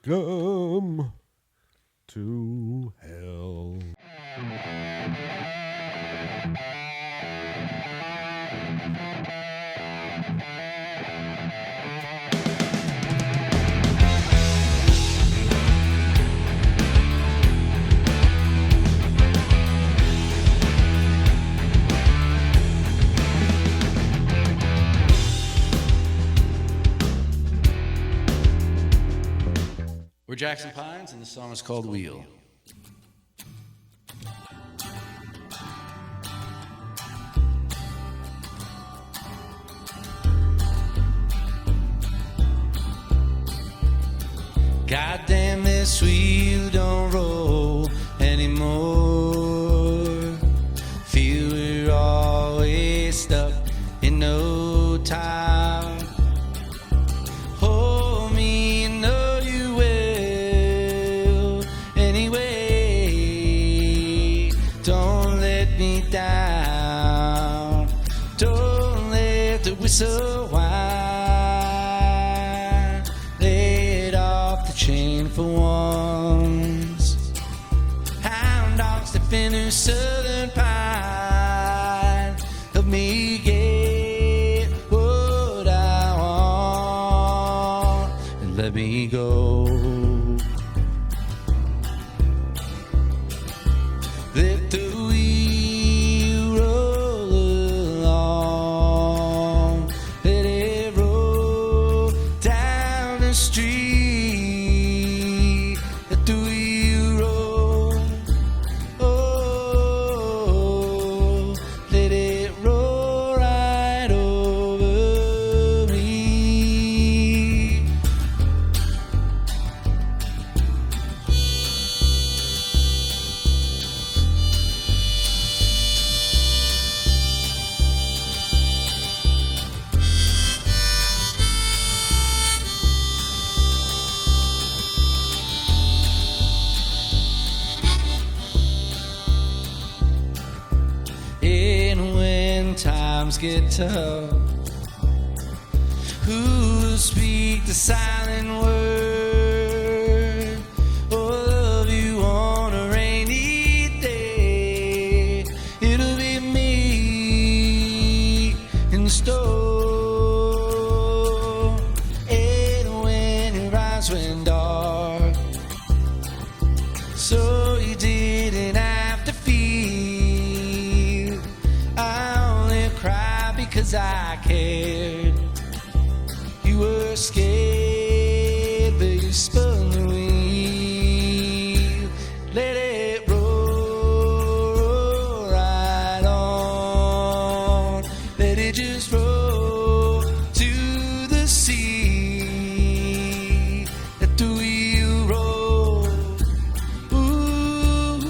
Welcome to hell. We're Jackson Pines, and the song is called Wheel. Goddamn, this wheel don't roll anymore. Feel we're always stuck in no time. Hold me, know you will. Anyway, don't let me down. Don't let the whistle whine. Let off the chain for once. Hound dogs that finish southern pine. Help me get what I want and let me go. Let the wheel roll along. Let it roll down the street. Let the wheel roll. Oh, let it roll right over me. And when times get tough, who will speak the silent word? Oh, love you on a rainy day. It'll be me in the store. And when your eyes went dark, so you didn't have to feel. I only cried because I cared. You were scared, but you spun the wheel. Let it roll right on. Let it just roll to the sea. Let the wheel roll.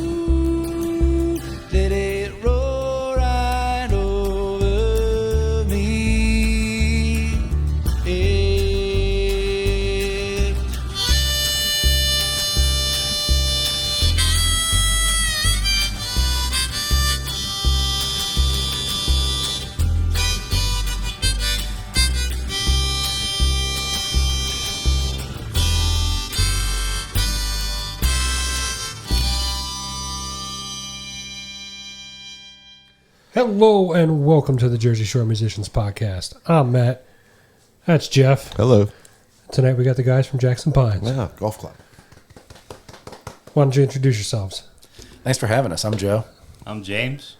Ooh, let it roll right over me. Yeah. Hello and welcome to the Jersey Shore Musicians Podcast. I'm Matt. That's Jeff. Hello. Tonight we got the guys from Jackson Pines. Yeah, golf club. Why don't you introduce yourselves? Thanks for having us. I'm Joe. I'm James.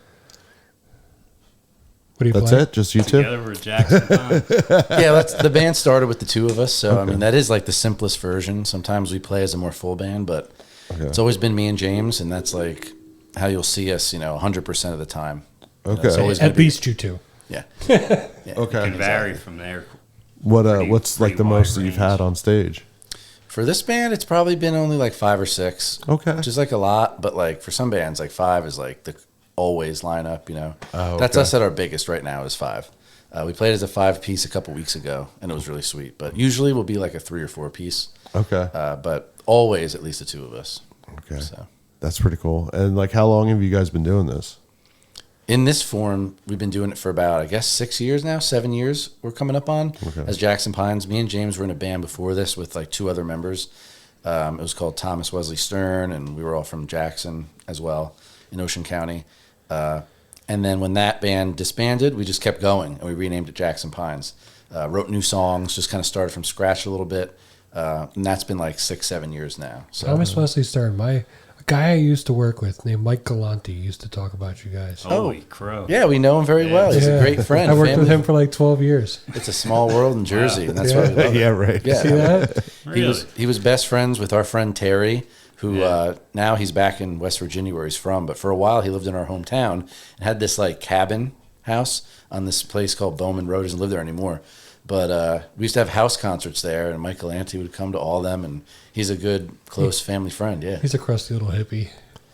What do you That's play? it? Just you two? Together we're Jackson Pines. Yeah, the band started with the two of us, so I mean that is like the simplest version. Sometimes we play as a more full band, but it's always been me and James, and that's like how you'll see us, 100% of the time. Okay. It's always gonna At be- least you two. Yeah. Okay. Can vary from there. What's like the pretty most wide that you've range. had on stage? For this band, it's probably been only like 5 or 6. Okay. Which is like a lot, but like for some bands, like 5 is like the always lineup. Oh, That's okay. us at our biggest right now is 5. We played as a 5-piece a couple weeks ago, and it was really sweet. But usually we'll be like a 3 or 4-piece. Okay. But always at least the 2 of us. Okay. So That's pretty cool. And like, how long have you guys been doing this? in this form, we've been doing it for about, I guess, 6 years now, 7 years we're coming up on Okay. as Jackson Pines. Me and James were in a band before this with like 2 other members. It was called Thomas Wesley Stern, and we were all from Jackson as well in Ocean County. And then when that band disbanded, we just kept going, and we renamed it Jackson Pines. Wrote new songs, just kind of started from scratch a little bit. And that's been like 6-7 years now. So Thomas Wesley Stern, a guy I used to work with named Mike Galante used to talk about you guys. Holy crow. yeah, we know him very well. He's a great friend. I worked with Family. him for like 12 years. It's a small world in Jersey, and that's why we love it. Yeah, right. Yeah. See that? Really? He was best friends with our friend Terry, who now he's back in West Virginia where he's from. But for a while he lived in our hometown and had this like cabin house on this place called Bowman Road. He doesn't live there anymore. But we used to have house concerts there, and Michael Ante would come to all of them, and he's a good, close family friend. Yeah, He's a crusty little hippie.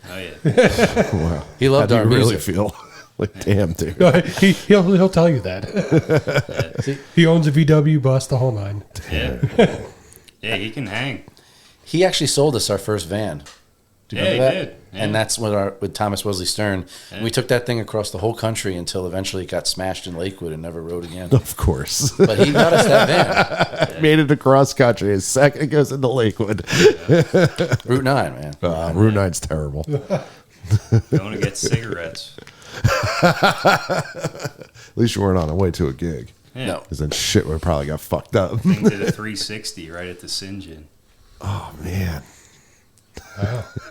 Oh, yeah. Wow. he loved How our do you really music. feel? Like, damn, dude. No, he'll tell you that. He owns a VW bus, the whole nine. Yeah. Yeah, he can hang. He actually sold us our first van. Do you Yeah, remember he that? did. Yeah. And that's with Thomas Wesley Stern. And we took that thing across the whole country until eventually it got smashed in Lakewood and never rode again. Of course. But he got us that van. Made it across country. His second goes into Lakewood. Route 9, man. Route 9's terrible. Going to get cigarettes. At least you weren't on the way to a gig. Yeah. No. Because then shit would probably got fucked up. Thing did a 360 right at the St. John. Oh, man.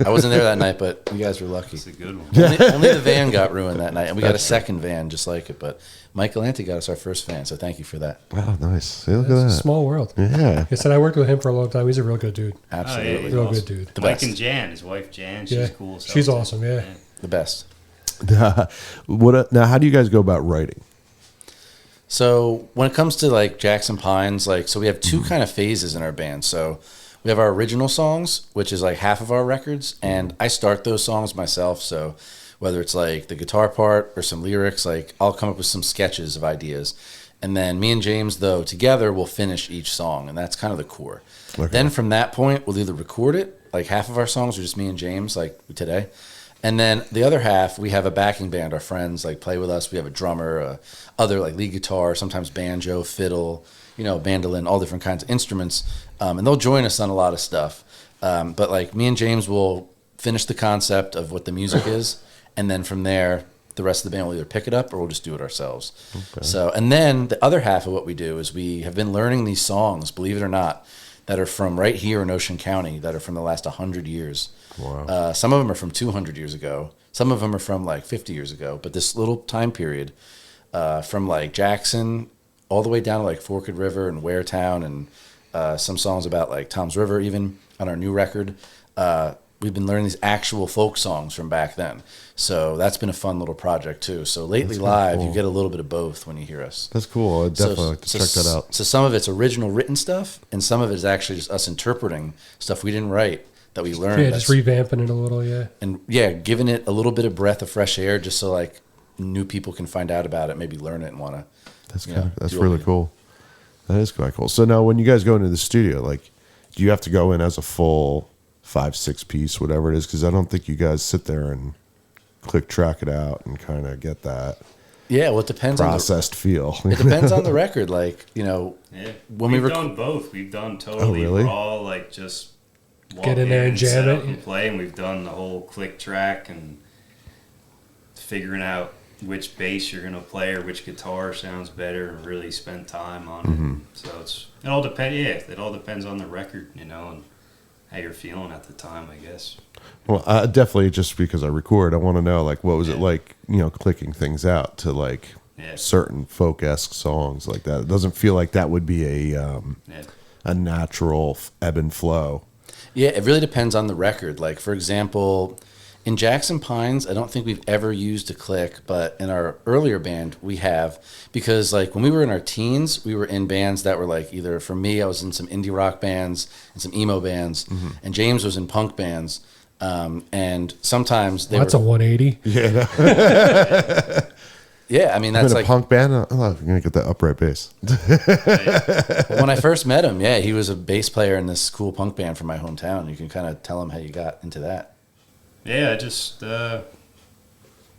I wasn't there that night, but you guys were lucky. It's a good one. Only the van got ruined that night, and we got a second van just like it. But Michael Ante got us our first van, so thank you for that. Oh, nice. See, look It's at a that. small world. Yeah. I said I worked with him for a long time. He's a real good dude. Absolutely. Real Awesome. good dude. The Mike best. and Jan, his wife Jan, she's Yeah. cool. as hell, She's too. awesome, yeah. The best. Now, how do you guys go about writing? So when it comes to like Jackson Pines, like so we have two kind of phases in our band. So we have our original songs, which is like half of our records, and I start those songs myself. So whether it's like the guitar part or some lyrics, like I'll come up with some sketches of ideas. And then me and James, though, together will finish each song, and that's kind of the core. Okay. Then from that point, we'll either record it, like half of our songs are just me and James, like today. And then the other half, we have a backing band. Our friends like play with us. We have a drummer, other like lead guitar, sometimes banjo, fiddle, mandolin, all different kinds of instruments. And they'll join us on a lot of stuff. But like me and James will finish the concept of what the music is, and then from there, the rest of the band will either pick it up or we'll just do it ourselves. Okay. So, and then the other half of what we do is we have been learning these songs, believe it or not, that are from right here in Ocean County, that are from the last 100 years. Wow. Some of them are from 200 years ago. Some of them are from like 50 years ago. But this little time period from like Jackson all the way down to like Forked River and Waretown and some songs about like Tom's River even on our new record. We've been learning these actual folk songs from back then. So that's been a fun little project too. So lately live, cool. you get a little bit of both when you hear us. That's cool. I'd definitely like to check that out. So some of it's original written stuff, and some of it is actually just us interpreting stuff we didn't write that we learned. Yeah, just revamping it a little, yeah. And yeah, giving it a little bit of breath of fresh air, just so like new people can find out about it, maybe learn it and want to. That's do really it. cool. That is quite cool. So now, when you guys go into the studio, like, do you have to go in as a full 5-6 piece, whatever it is? Because I don't think you guys sit there and track it out and kind of get that Yeah, well, it depends processed feel. on the. It depends on the record, like Yeah. when we've we done both. We've done totally really? raw, like just walk Get in there and jam set it. up and play, and we've done the whole click track and figuring out which bass you're gonna play or which guitar sounds better, and really spend time on it. So it all depends. Yeah, it all depends on the record, and how you're feeling at the time, I guess. Well, definitely, just because I record, I want to know, like, what was it like, clicking things out to like certain folk-esque songs like that. It doesn't feel like that would be a natural ebb and flow. Yeah, it really depends on the record. Like, for example, in Jackson Pines, I don't think we've ever used a click, but in our earlier band, we have. Because, like, when we were in our teens, we were in bands that were, like, either, for me, I was in some indie rock bands and some emo bands, and James was in punk bands. And sometimes they That's a were... 180. Yeah, Yeah, I mean, I'm that's in a like... punk band. I'm gonna get that upright bass. When I first met him, yeah, he was a bass player in this cool punk band from my hometown. You can kind of tell him how you got into that. Yeah, I just my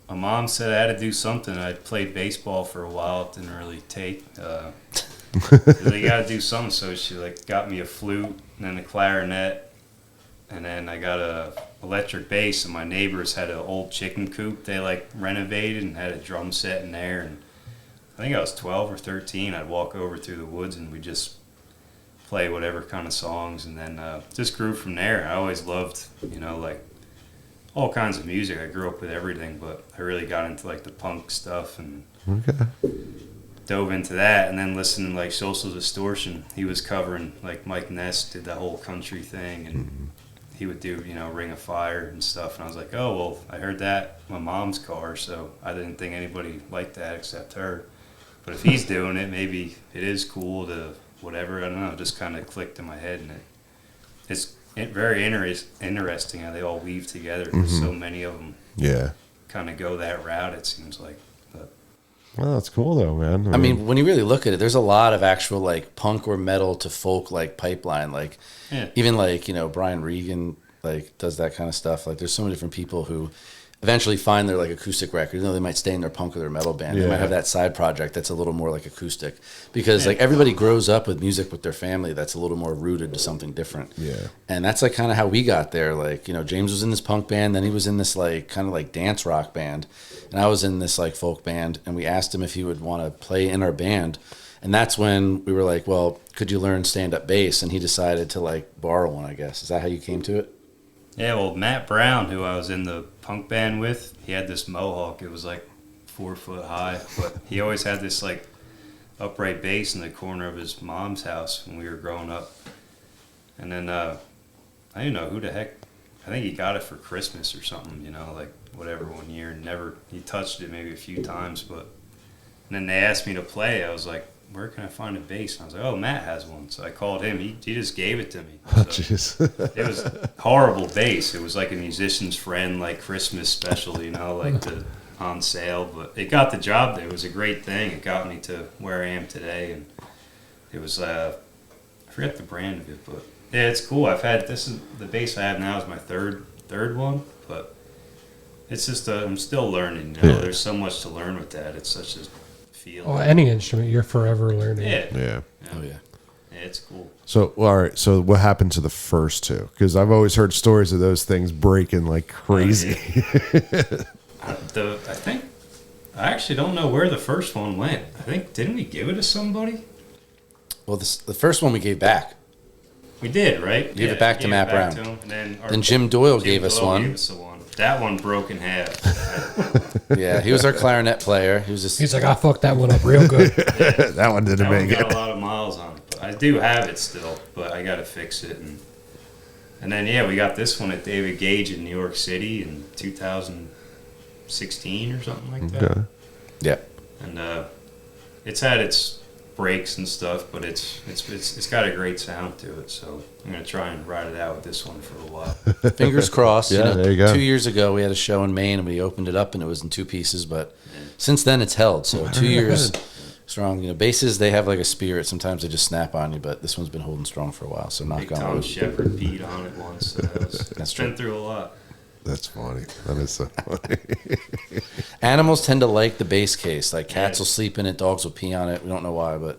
mom said I had to do something. I played baseball for a while. It didn't really take. You got to do something, so she like got me a flute and then a clarinet, and then I got a electric bass, and my neighbors had an old chicken coop they like renovated and had a drum set in there. And I think I was 12 or 13. I'd walk over through the woods and we just play whatever kind of songs, and then just grew from there. I always loved, like all kinds of music. I grew up with everything, but I really got into like the punk stuff and dove into that, and then listening to like Social Distortion. He was covering like Mike Ness did that whole country thing, and he would do Ring of Fire and stuff, and I was like, oh well, I heard that in my mom's car, so I didn't think anybody liked that except her. But if he's doing it, maybe it is cool to whatever. I don't know, it just kind of clicked in my head, and it's very interesting how they all weave together, because so many of them kind of go that route, it seems like. But well, that's cool though, man. I mean, when you really look at it, there's a lot of actual like punk or metal to folk like pipeline. Like even like, Brian Regan like does that kind of stuff. Like there's so many different people who eventually find their like acoustic record. They might stay in their punk or their metal band. They might have that side project that's a little more like acoustic, because like everybody grows up with music with their family that's a little more rooted to something different. And that's like kind of how we got there. Like, James was in this punk band, then he was in this like kind of like dance rock band, and I was in this like folk band, and we asked him if he would want to play in our band. And that's when we were like, well, could you learn stand-up bass? And he decided to like borrow one, I guess. Is that how you came to it? Yeah, well, Matt Brown, who I was in the punk band with, he had this mohawk. It was like 4 foot high, but he always had this like upright bass in the corner of his mom's house when we were growing up. And then I didn't know who the heck. I think he got it for Christmas or something, like whatever one year. He touched it maybe a few times, but and then they asked me to play. I was like, where can I find a bass? And I was like, oh, Matt has one. So I called him. He just gave it to me. Oh, jeez. It was horrible bass. It was like a musician's friend, like Christmas special, like on sale. But it got the job there. It was a great thing. It got me to where I am today. And it was, I forget the brand of it, but yeah, it's cool. The bass I have now is my third one, but it's just, I'm still learning. There's so much to learn with that. It's such a feel. Well, any instrument, you're forever learning. Yeah. Oh, yeah. Yeah, it's cool. So, all right. So, what happened to the first two? Because I've always heard stories of those things breaking like crazy. I actually don't know where the first one went. Didn't we give it to somebody? Well, the first one we gave back. We did, right? Gave it back to Matt Brown. To him, and then Jim Doyle gave us one. Gave us the one. That one broke in half. Yeah, he was our clarinet player. He's like, I fucked that one up real good. That one didn't make it. Got a lot of miles on it. But I do have it still, but I got to fix it. And then, we got this one at David Gage in New York City in 2016 or something like that. Okay. Yeah. And it's had its breaks and stuff, but it's got a great sound to it, so I'm gonna try and ride it out with this one for a while. Fingers crossed. There you go. 2 years ago we had a show in Maine and we opened it up and it was in 2 pieces, but since then it's held. So 2 years strong. Basses, they have like a spirit. Sometimes they just snap on you, but this one's been holding strong for a while. So knock Big on Tom wood. Shepard beat on it once. So it's been through a lot. That's funny. That is so funny. Animals tend to like the bass case. Like cats will sleep in it, dogs will pee on it. We don't know why, but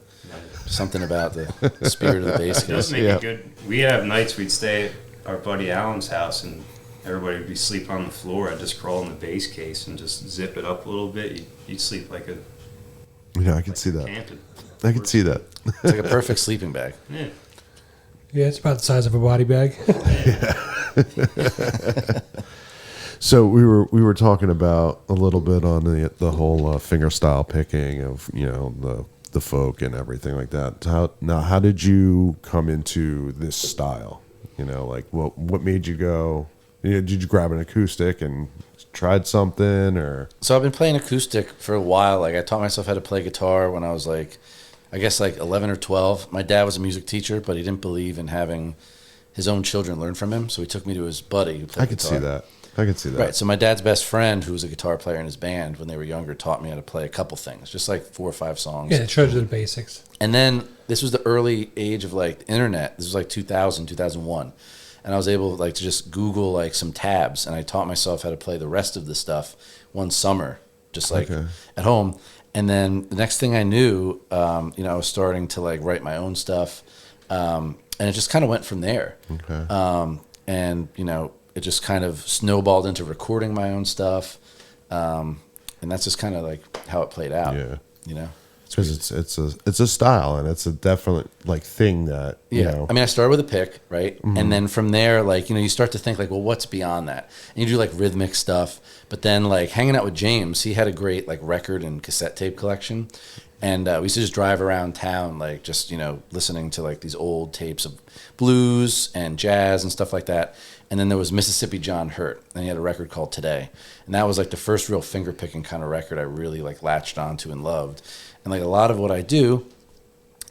something about the spirit of the bass It does case. make it good. We have nights we'd stay at our buddy Alan's house and everybody would be sleeping on the floor. I'd just crawl in the bass case and just zip it up a little bit. You'd sleep like a I can see that. camping. I can see that. It's like a perfect sleeping bag. Yeah. Yeah, it's about the size of a body bag. So we were talking about a little bit on the whole finger style picking of the folk and everything like that. How did you come into this style? Like what made you go? Did you grab an acoustic and tried something or? So I've been playing acoustic for a while. Like I taught myself how to play guitar when I was like 11 or 12. My dad was a music teacher, but he didn't believe in having his own children learn from him. So he took me to his buddy who played guitar. I could see that. Right. So my dad's best friend, who was a guitar player in his band when they were younger, taught me how to play a couple things, just like 4 or 5 songs. Yeah, it shows you the basics. And then this was the early age of like the internet. This was like 2000, 2001. And I was able to just Google like some tabs, and I taught myself how to play the rest of the stuff one summer, just like at home. And then the next thing I knew, I was starting to like write my own stuff, and it just kind of went from there. Okay. and it just kind of snowballed into recording my own stuff, and that's just kind of like how it played out. Yeah. Because it's a style, and it's a definite like thing that you know. I mean, I started with a pick, right, and then from there, like you start to think like, well, what's beyond that? And you do like rhythmic stuff, but then like hanging out with James, he had a great like record and cassette tape collection, and we used to just drive around town, like just listening to like these old tapes of blues and jazz and stuff like that. And then there was Mississippi John Hurt, and he had a record called Today, and that was like the first real finger picking kind of record I really like latched onto and loved. And like a lot of what I do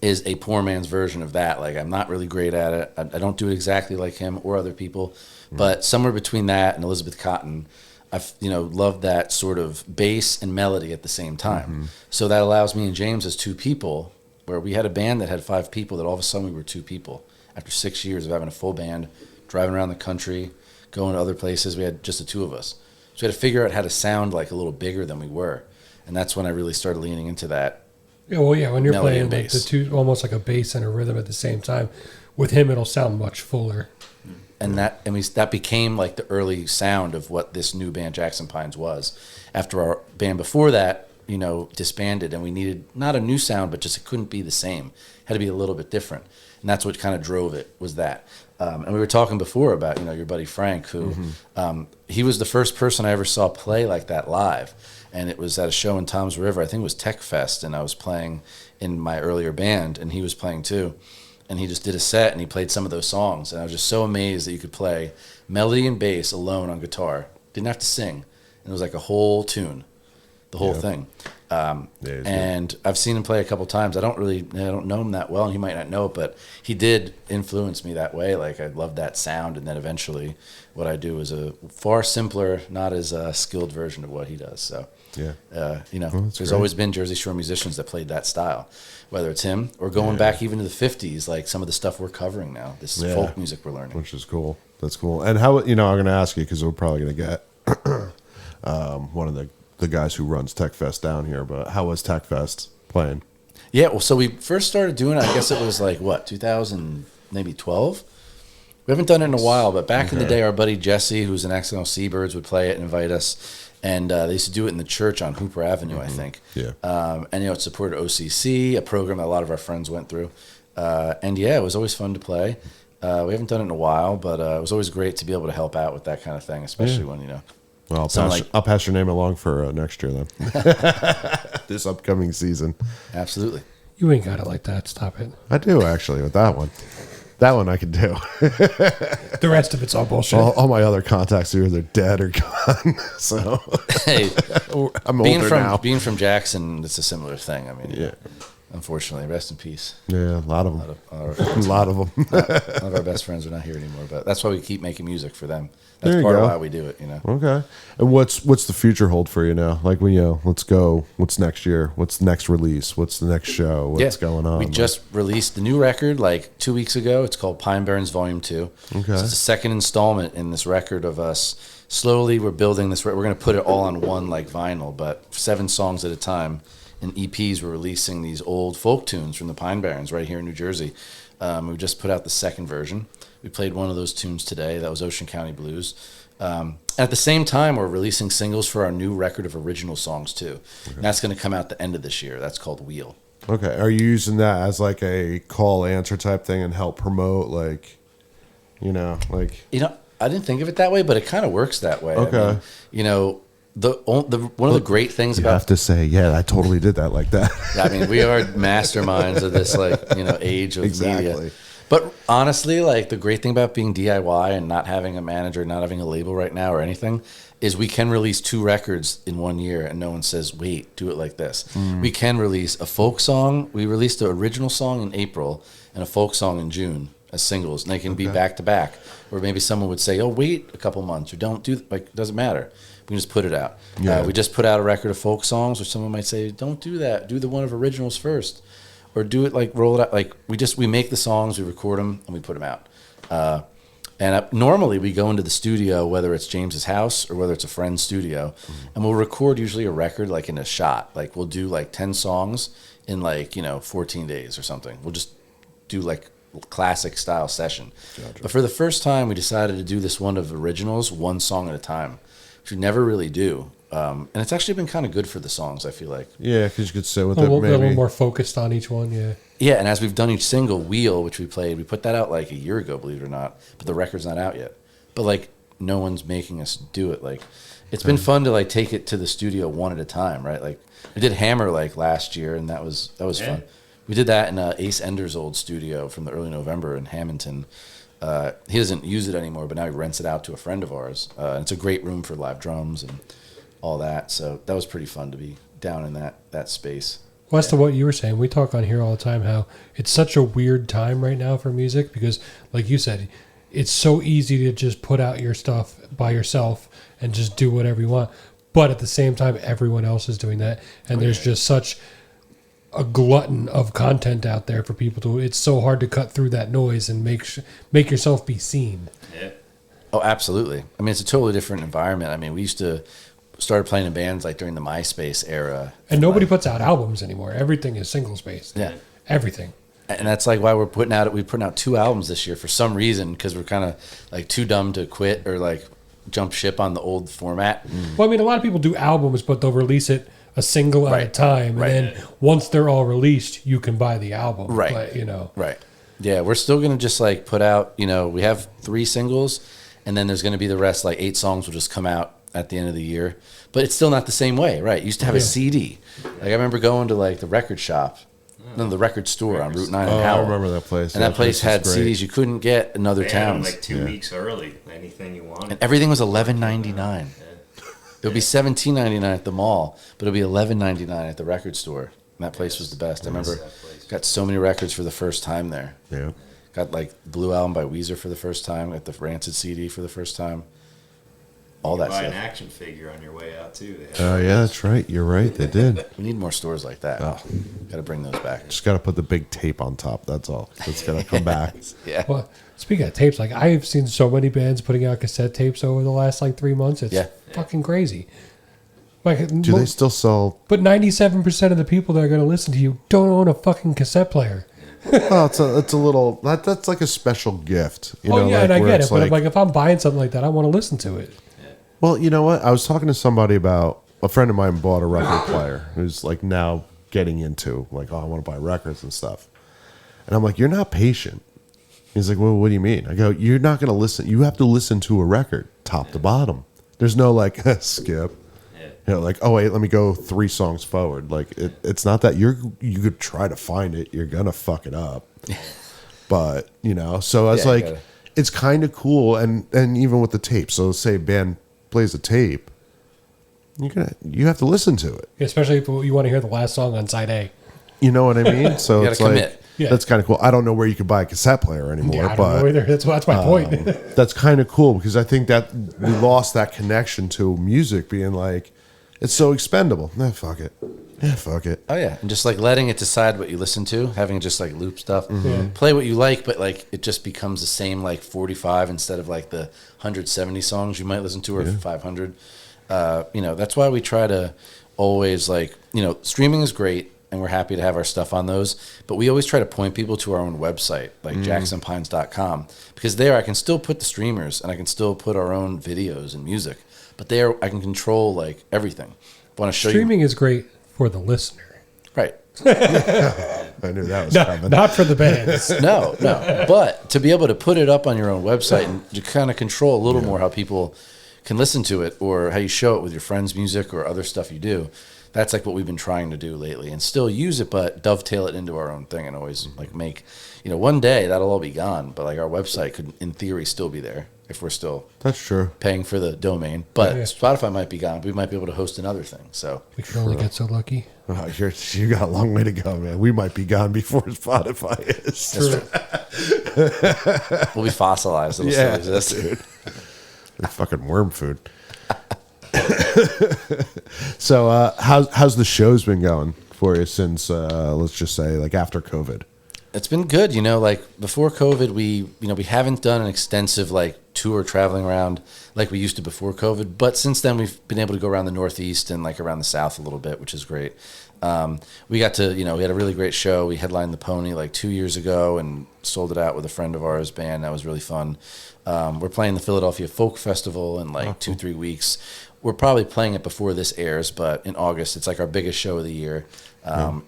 is a poor man's version of that. Like I'm not really great at it. I don't do it exactly like him or other people, but somewhere between that and Elizabeth Cotten, I've loved that sort of bass and melody at the same time. So that allows me and James as two people, where we had a band that had 5 people, that all of a sudden we were 2 people. After 6 years of having a full band, driving around the country, going to other places, we had just the 2 of us. So we had to figure out how to sound like a little bigger than we were. And that's when I really started leaning into that. Yeah, well, when you're melody playing like the two, almost like a bass and a rhythm at the same time, with him it'll sound much fuller. And that became like the early sound of what this new band Jackson Pines was. After our band before that, disbanded, and we needed not a new sound, but just it couldn't be the same. It had to be a little bit different. And that's what kind of drove it, was that. And we were talking before about your buddy Frank, who he was the first person I ever saw play like that live. And it was at a show in Toms River. I think it was Tech Fest, and I was playing in my earlier band, and he was playing too. And he just did a set, and he played some of those songs. And I was just so amazed that you could play melody and bass alone on guitar. Didn't have to sing. And it was like a whole tune, the whole thing. And I've seen him play a couple times. I don't know him that well, and he might not know it, but he did influence me that way. Like I loved that sound, and then eventually what I do is a far simpler, not as skilled version of what he does. So there's always been Jersey Shore musicians that played that style, whether it's him or going back even to the 50s, like some of the stuff we're covering now. This is folk music we're learning. Which is cool. That's cool. And how, I'm going to ask you, because we're probably going to get one of the guys who runs Tech Fest down here, but how was Tech Fest playing? Yeah, well, so we first started doing it, I guess it was like, 2012? We haven't done it in a while, but back in the day, our buddy Jesse, who's in Accidental Seabirds, would play it and invite us. And they used to do it in the church on Hooper Avenue, I think. Yeah. And, it supported OCC, a program that a lot of our friends went through. And, it was always fun to play. We haven't done it in a while, but it was always great to be able to help out with that kind of thing, especially when, Well, I'll pass your name along for next year then. This upcoming season. Absolutely. You ain't got it like that. Stop it. I do, actually, with that one. That one I can do. The rest of it's all bullshit. All my other contacts are either dead or gone. So hey, I'm older now. Being from Jackson, it's a similar thing. I mean, Yeah. Unfortunately, rest in peace. Yeah, a lot of them. A lot of them. None of our best friends are not here anymore, but that's why we keep making music for them. That's There you part of go. why we do it, Okay. And what's the future hold for you now? Like when let's go. What's next year? What's the next release? What's the next show? What's going on? We just released the new record like 2 weeks ago. It's called Pine Barrens Volume 2. Okay. So it's the second installment in this record of us. Slowly, we're building this. We're going to put it all on one like vinyl, but 7 songs at a time. In EPs, we're releasing these old folk tunes from the Pine Barrens right here in New Jersey. We just put out the second version. We played one of those tunes today. That was Ocean County Blues. At the same time, we're releasing singles for our new record of original songs, too. Okay. And that's going to come out the end of this year. That's called Wheel. Okay. Are you using that as like a call-answer type thing and help promote, I didn't think of it that way, but it kind of works that way. Okay. I mean, one of the great things you about have to say, yeah, I totally did that like that. I mean, we are masterminds of this age of media. But honestly, the great thing about being DIY and not having a manager, not having a label right now or anything, is we can release 2 records in 1 year and no one says, wait, do it like this. We can release a folk song. We released the original song in April and a folk song in June as singles, and they can be back to back. Or maybe someone would say, oh, wait a couple months, or don't do, it doesn't matter. We can just put it out. Yeah. We just put out a record of folk songs, or someone might say, don't do that. Do the one of originals first. Or do it roll it out. We make the songs, we record them, and we put them out. Normally we go into the studio, whether it's James's house or whether it's a friend's studio, and we'll record usually a record in a shot. We'll do 10 songs in 14 days or something. We'll just do classic style session. But for the first time, we decided to do this one of originals, one song at a time, which we never really do. And it's actually been kind of good for the songs, I feel like. Yeah, because you could sit with A it little, a little maybe. more focused on each one, yeah. Yeah, and as we've done each single, Wheel, which we played, we put that out like a year ago, believe it or not. But the record's not out yet. But like, no one's making us do it. Like, it's been fun to like take it to the studio one at a time, right? Like, we did Hammer like last year, and that was fun. We did that in Ace Ender's old studio from the early November in Hamilton. He doesn't use it anymore, but now he rents it out to a friend of ours. And it's a great room for live drums and all that. So that was pretty fun to be down in that space. Well, as to what you were saying, we talk on here all the time how it's such a weird time right now for music because, like you said, it's so easy to just put out your stuff by yourself and just do whatever you want. But at the same time, everyone else is doing that. And there's just such a glutton of content out there for people to. It's so hard to cut through that noise and make yourself be seen. Yeah. Oh, absolutely. I mean, it's a totally different environment. I mean, we used to started playing in bands like during the MySpace era. And nobody puts out albums anymore. Everything is single spaced. Yeah. Everything. And that's like why we're putting out 2 albums this year for some reason, because we're kind of like too dumb to quit or like jump ship on the old format. Well, I mean, a lot of people do albums, but they'll release it a single at a time. And then once they're all released, you can buy the album. Right. But, you know. Right. Yeah, we're still going to just like put out, we have 3 singles, and then there's going to be the rest, like 8 songs will just come out at the end of the year. But it's still not the same way, right? You used to have a CD. Like I remember going to like the record shop, the record store on Route 9 in I Howell. remember that place. And that place had was great. CDs you couldn't get in other They had 'em towns. like 2 weeks early. Anything you wanted. And everything was $11.99. It would be $17.99 at the mall, but it would be $11.99 at the record store. And that place was the best. I remember got so many records for the first time there. Yeah. Got like Blue Album by Weezer for the first time. Got the Rancid CD for the first time. All that Buy an stuff. action figure on your way out too. Oh, yeah, that's right. You're right. They did. We need more stores like that. Oh. Got to bring those back. Just got to put the big tape on top. That's all. It's got to come back. Yeah. Well, speaking of tapes, like I've seen so many bands putting out cassette tapes over the last like 3 months. It's fucking crazy. Like, Do they still sell? But 97% of the people that are going to listen to you don't own a fucking cassette player. Oh, it's a little. That's like a special gift. You know, yeah, like, and I where get it. it's But like, if I'm buying something like that, I want to listen to it. Well, you know what? I was talking to somebody about a friend of mine bought a record player who's like now getting into like, oh, I want to buy records and stuff. And I'm like, you're not patient. He's like, well, what do you mean? I go, you're not going to listen. You have to listen to a record top to bottom. There's no like skip. You know, like, oh wait, let me go 3 songs forward. Like it's not that you could try to find it. You're gonna fuck it up. But so I was like, it's kind of cool, and even with the tape. So let's say a band plays a tape, you have to listen to it. Especially if you want to hear the last song on side A. You know what I mean? So You it's gotta like commit. Yeah. that's kind of cool. I don't know where you could buy a cassette player anymore, Yeah, I don't but know either. That's my point. that's kind of cool because I think that we lost that connection to music being like, it's so expendable. Nah, fuck it. Yeah, fuck it. Oh yeah, and just like letting it decide what you listen to, having it just like loop stuff, Mm-hmm. play what you like, but like it just becomes the same like 45 instead of like the 170 songs you might listen to or 500. That's why we try to always like streaming is great and we're happy to have our stuff on those, but we always try to point people to our own website like jacksonpines.com because there I can still put the streamers and I can still put our own videos and music, but there I can control like everything. I want to show Streaming is great for the listener. right. I knew that was coming. Not for the bands. No. But to be able to put it up on your own website and to kind of control a little more how people can listen to it or how you show it with your friends' music or other stuff you do, that's like what we've been trying to do lately and still use it, but dovetail it into our own thing and always like make, one day that'll all be gone, but like our website could in theory still be there if we're still That's true. paying for the domain, but Yeah. Spotify might be gone. But we might be able to host another thing. So We can only get so lucky. Oh, you got a long way to go, man. We might be gone before Spotify is. we'll be fossilized. It'll still exist. dude. They're fucking worm food. So, how's the show's been going for you since, let's just say, like after COVID? It's been good, like before COVID, we haven't done an extensive like tour traveling around like we used to before COVID. But since then, we've been able to go around the Northeast and like around the South a little bit, which is great. We got to, we had a really great show. We headlined the Pony like 2 years ago and sold it out with a friend of ours band. That was really fun. We're playing the Philadelphia Folk Festival in like 2-3 weeks. We're probably playing it before this airs, but in August, it's like our biggest show of the year.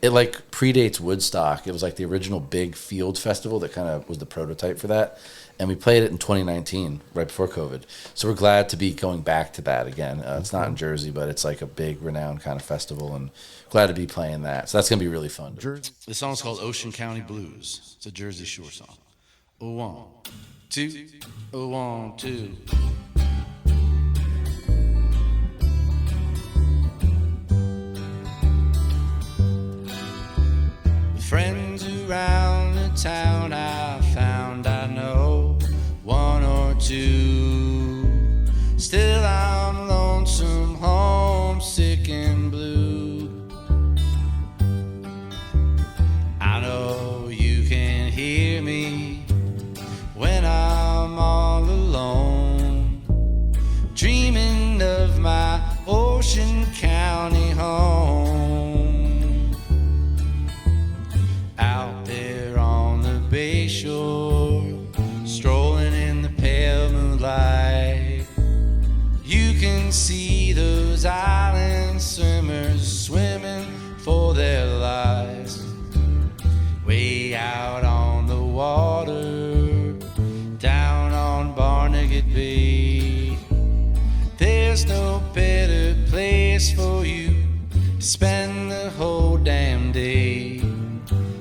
It like predates Woodstock. It was like the original big field festival that kind of was the prototype for that. And we played it in 2019, right before COVID. So we're glad to be going back to that again. It's not in Jersey, but it's like a big, renowned kind of festival, and glad to be playing that. So that's going to be really fun. The song's called Ocean County Blues. It's a Jersey Shore song. 1, 2, 1, 2. Friends around the town I found, I know 1 or 2. Still I'm lonesome, homesick and blue. I know you can hear me when I'm all alone, dreaming of my Ocean County home. Out there on the bay shore, strolling in the pale moonlight, you can see those island swimmers swimming for their lives. Way out on the water, down on Barnegat Bay, there's no better place for you to spend the whole damn day.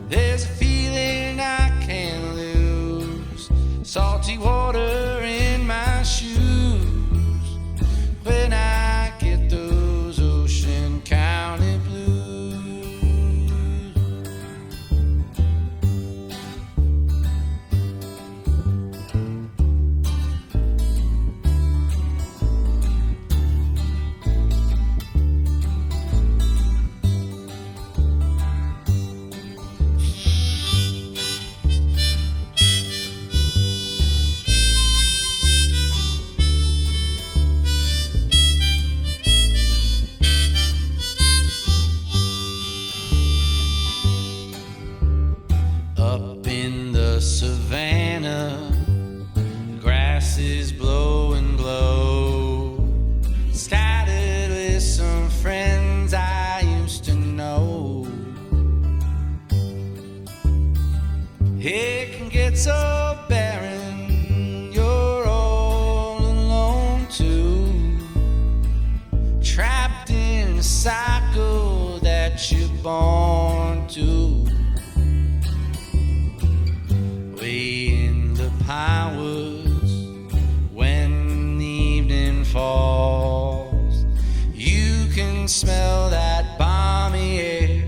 There's a feeling I can't lose, salty water in my shoes, when I get those Ocean County blues. Up in the savannah, grasses blow and glow, scattered with some friends I used to know. It can get so barren, you're all alone too, trapped in a cycle that you're born to. Way in the pine woods, when the evening falls, you can smell that balmy air,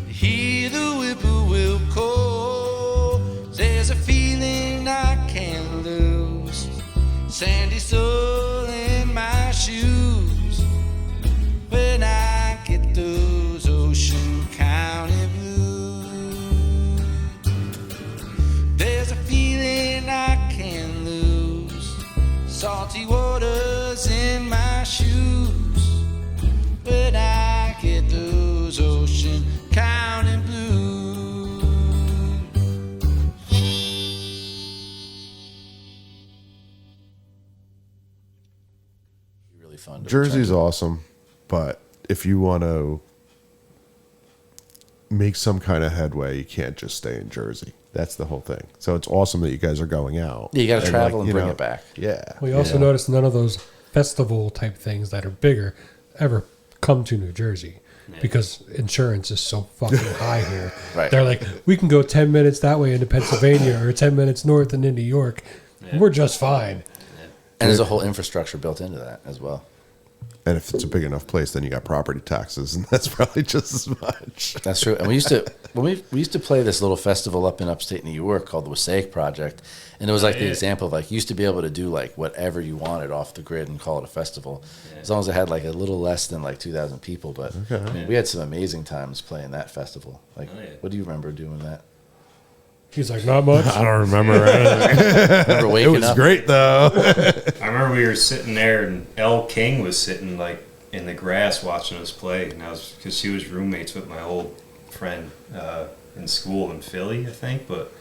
hear the whippoorwill call. There's a feeling I can't lose, sandy soul in my shoes, when I get those Ocean County blues. There's a feeling I can't lose, salty waters in my shoes, when I get those Ocean County blues. Really fun. Jersey's awesome, but if you want to make some kind of headway, you can't just stay in Jersey. That's the whole thing. So it's awesome that you guys are going out. Yeah, you got to And, travel like, and you bring know, it back. Yeah. We also noticed none of those festival type things that are bigger ever come to New Jersey because insurance is so fucking high here. Right. They're like, we can go 10 minutes that way into Pennsylvania or 10 minutes north and into New York. We're just fine. And there's a whole infrastructure built into that as well. And if it's a big enough place, then you got property taxes, and that's probably just as much. That's true. And we used to we used to play this little festival up in upstate New York called the Wasaic Project, and it was like the example of like you used to be able to do like whatever you wanted off the grid and call it a festival, as long as it had like a little less than like 2,000 people. But I mean, we had some amazing times playing that festival. Like, what do you remember doing that? He's like, not much. I don't remember anything. Remember It waking was up? great though. I remember we were sitting there, and Elle King was sitting like in the grass watching us play, and I was because she was roommates with my old friend in school in Philly, I think. But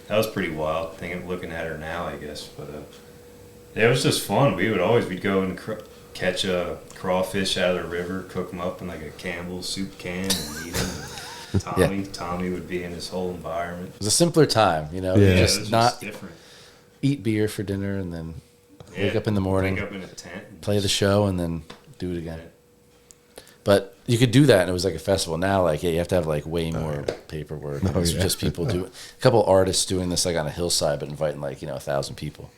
that was pretty wild. Thinking, looking at her now, I guess. But yeah, it was just fun. We'd go and catch a crawfish out of the river, cook them up in like a Campbell's soup can, and eat them. Tommy would be in his whole environment. It was a simpler time, you know. Yeah. You It just was not different. eat beer for dinner and then wake Yeah, up in the morning, wake up in a tent, and play the show, and then do it again. But you could do that, and it was like a festival. Now, like, yeah, you have to have like way more paperwork. And it's just people do. A couple artists doing this like on a hillside, but inviting like 1,000 people.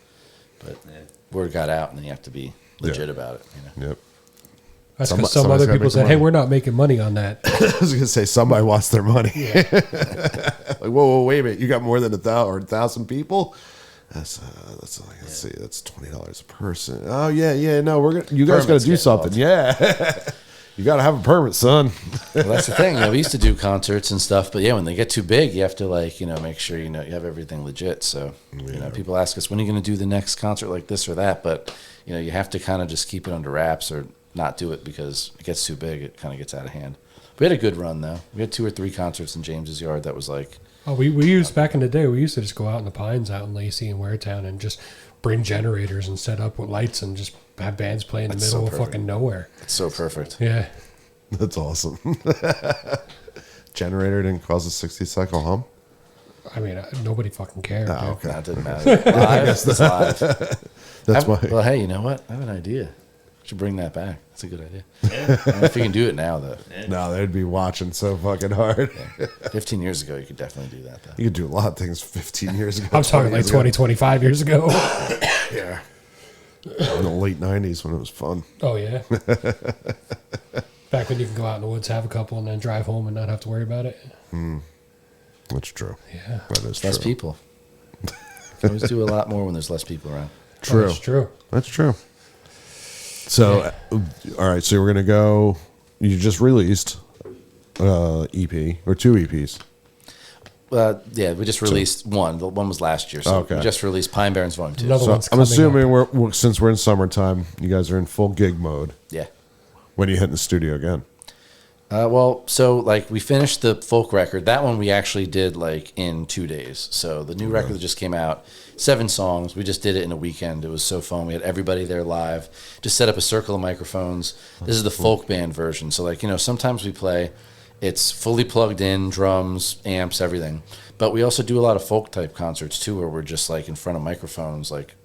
But Yeah. word got out, and then you have to be legit about it. You know? Yep. That's Some- because some somebody's other gotta people make the said, "Hey, money. we're not making money on that." I was gonna say somebody wants their money. Like, whoa, wait a minute! You got more than 1,000 people? That's let's see, that's $20 a person. Oh yeah. No, you guys got Permits to do get something. involved. Yeah, you got to have a permit, son. Well, that's the thing. We used to do concerts and stuff, but yeah, when they get too big, you have to make sure you have everything legit. So people ask us, when are you going to do the next concert like this or that? But you have to kind of just keep it under wraps or not do it because it gets too big. It kind of gets out of hand. We had a good run though. We had 2 or 3 concerts in James's Yard. That was like, Oh, we used back in the day. We used to just go out in the pines, out in Lacey and Waretown, and just bring generators and set up with lights and just have bands play in the That's middle so of perfect. fucking nowhere. it's so perfect. Yeah, That's awesome. Generator didn't cause a 60-cycle hum. I mean, nobody fucking cared. dude. okay. No, it doesn't matter. Live, it's live. That's why. Well, hey, you know what? I have an idea. Should bring that back. That's a good idea. Yeah. I don't know if you can do it now though. No, they'd be watching so fucking hard. 15 years ago, you could definitely do that though. You could do a lot of things 15 years ago. I'm talking like 20, 25 years ago. Yeah. In the late 90s when it was fun. Oh, yeah. Back when you can go out in the woods, have a couple, and then drive home and not have to worry about it. That's true. Yeah. That is Less true. people. You can always do a lot more when there's less people around. True. Oh, that's true. That's true. So, all right. So we're gonna go. You just released EP or 2 EPs. Yeah, we just released one. The one was last year. So Okay. we just released Pine Barrens Volume 2. Another So one's I'm coming assuming up. since we're in summertime, you guys are in full gig mode. Yeah. When are you hitting the studio again? So like we finished the folk record. That one we actually did like in 2 days. So the new record that just came out, 7 songs. We just did it in a weekend. It was so fun. We had everybody there live. Just set up a circle of microphones. This is the folk band version. So like, sometimes we play, it's fully plugged in, drums, amps, everything. But we also do a lot of folk type concerts too, where we're just like in front of microphones, like